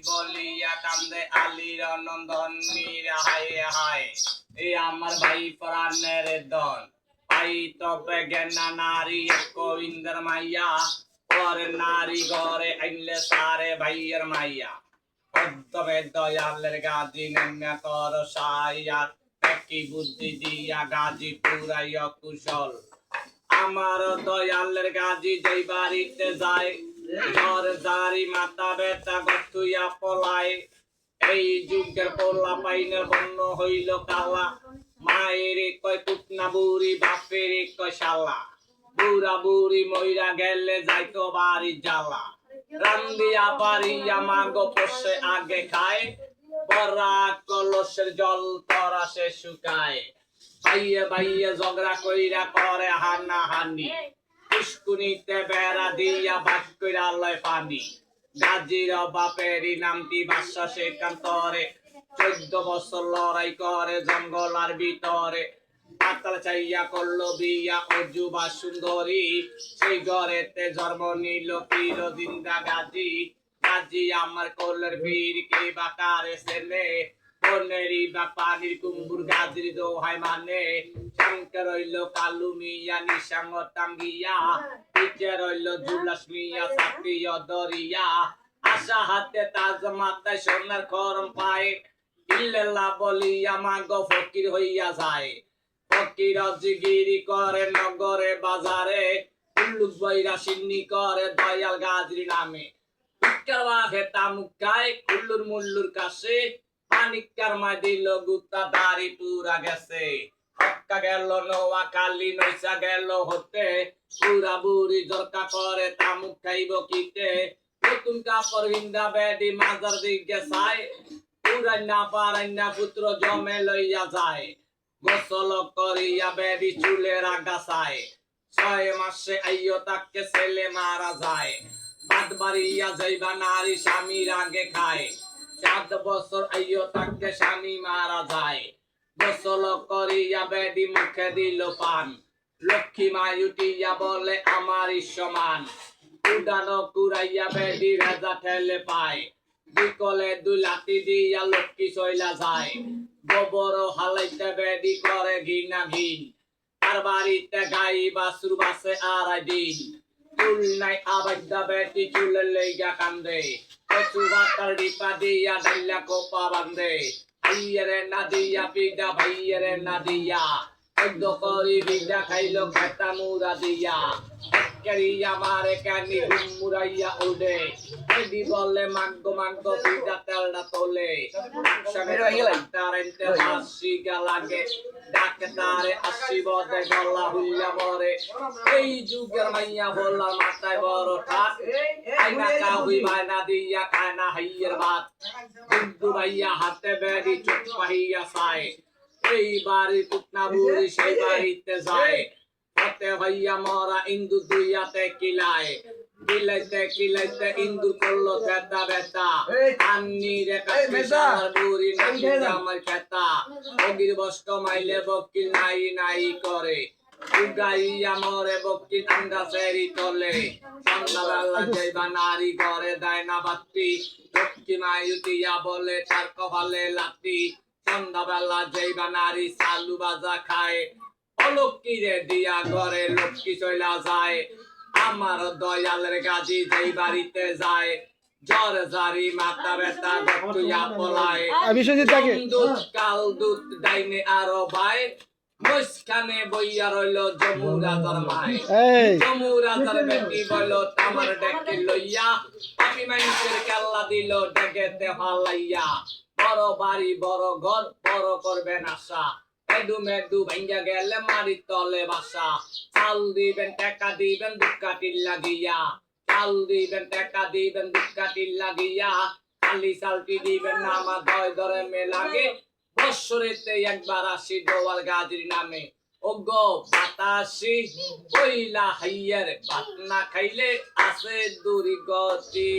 বলিয়া কান্দে আলীর নন্দন মীরা হায় হায় এই আমার ভাই প্রাণের দন পাই তবে জ্ঞানা নারী গোবিন্দের মাইয়া পরে নারী ঘরে আইলে সারে ভাইয়ের মাইয়া পদ্মে দয়ালের গাজী নেমে কর সাইয়া কি বুদ্ধি দিয়া গাজী পুরাইয়া কুশল আমার দয়ালের গাজী যেই বাড়িতে যায় জ্বর জারি মাথা ব্যথা গথুইয়া পলায় এই যুগের পোলা পাইনের বন্য হইল কালা মায়ের কয় কুটনা বুড়ি বাপের কয় শালা বুড়া বুড়ি মইরা গেলে যাইতো বাড়ি জ্বালা রান্দিয়া বাড়িয়া মাগো পোষে আগে খায় বড়া কলসের জল তরা সে শুকায় ভাইয়ে ভাইয়ে ঝগড়া কইরা করে হানা হানি পুষ্কুনিতে বেড়া দিয়া বাস কইরা লয় পানি গাজীর বাপেরই নামটি বাদশা সেকান্তরে 14 বছর লড়াই করে জঙ্গলার ভিতরে পাতাল চাইয়া করলো বিয়া অজুবা সুন্দরী সেই ঘরেতে জন্ম নিল পীর জিন্দা গাজী গাজী আমার কোলের বীর কে বাকারে ছেলে বনেরি বা পানির কুম্বুর গাজীর দোহাই মানে শঙ্কর রইল কালু মিয়া নিশাঙ্গ টাঙ্গিয়া পিছে রইল জুলাস মিয়া সাপিয় দরিয়া আশা হাতে তাজ মাথায় সোনার খরম পায় ইল্লাল্লাহ বলিয়া মাগো ফকির হইয়া যায় ফকির জিগিরি করে নগরে বাজারে উল্লুক বইরা সিন্নি করে দয়াল গাজীর নামে ইকারবা ভেতা মুখায় কুল্লুর মুল্লুর কাছে পানিকার মা দিল গুতা দাড়ি পুরা গেছে হক্কা গেল নোয়া কালি নইসা গেল হতে পুরা বুড়ি জরকা করে তামুক খাইব কিতে নতুন কাপড় হিন্দা বেডি মাজার দিকে চায় পুরান্না পারান্না পুত্র জমে লইয়া যায় গোসল করিয়া বেডি চুলের আগা চায় 6 মাসে আইও তাকে ছেলে মারা যায় বাদ বাড়িয়া যাইবা নারী স্বামীর আগে খায় 7 বছর আইও তাকে স্বামী মারা যায় গোসল করিয়া বেডি মুখে দিল পান লক্ষ্মী মাই উঠিয়া বলে আমারই সমান উডানো কুড়াইয়া বেডি রাজা ঠেলে পায় বিকলে 2 লাঠি দিয়া লক্ষ্মী চইলা যায় গোবর হালাইতে বেডি করে ঘিনা ঘিন তার বাড়িতে গাই বাছুর বাসে 2.5 দিন চুল নাই আবাদ্দা বেটি চুলের লইগা কান্দে কচু বাতার ডিপা দিয়া ডাইলা কোপা বান্ধে ভাইয়েরে না দিয়া পিডা ভাইয়েরে না দিয়া একদো করি বিডা খাইলো খেতা মুরা দিয়া একেরিয়া মারে কানি মুরাইয়া উড়ে এদি বলে মাগো মাগো পিডা তেলটা তোলে তারেন্তে হাসি লাগে ডাকে তারে আসিব দে গলা হুইয়া মরে এই যুগের মাইয়া বললা মাথায় বড় ঠাক আইনা কা হুই বাইনা দিয়া খায় না হাইয়ের ভাত কিন্তু ভাইয়া হাতে বেড়ি চোখ পাহিয়া চায় এই বাড়ি কুটনা বুড়ি সেই বাড়িতে যায় হাতে ভাইয়া মরা ইন্দু দুইয়াতে কিলায় কিলাইতে কিলাইতে ইন্দু করলো খেতা বেতা আন্নি রে কাশমিশার বুড়ি নাকি আমার খেতা অগির বস্ত মাইলে বকিল নাই নাই করে উগাইয়া মরে বকিল আন্ডা সেরি তলে সন্ধ্যাবেলা যাইবা নারী ঘরে দেয় না বাতি লক্ষ্মী মাই উঠিয়া বলে তার কপালে লাতি সন্ধ্যাবেলা যাইবা নারী চালু বাজা খায় অলক্ষ্মী রে দিয়া ঘরে লক্ষ্মী চইলা যায় আমার দয়ালের গাজী যেই বাড়িতে যায় জ্বর জারি মাথা ব্যথা গথুইয়া পলায় দুধ কাল দুধ ডাইনে আরো ভাই মসখানে বইয়া রইল জমু রাজার মায় জমু রাজার বেটি বইল তামার ডেকে লইয়া পাপি মাইন্সের কেল্লা দিল ডেকেতে ফালাইয়া বড় বাড়ি বড় ঘর বড় করবেন আশা মেদু মেদু ভাঙ্গা গেলে মারি তলে বাসা চাল দিবেন টাকা দিবেন দুঃখাটির লাগিয়া চাল দিবেন টাকা দিবেন দুঃখাটির লাগিয়া খালি চালটি দিবেন না আমার দয় ধরে মেলাগে বৎসরেতে একবার আসি দোয়াল গাজীর নামে ওগো বাতাসি কইলা হাইয়ার ভাত না খাইলে আছে দুর্গতি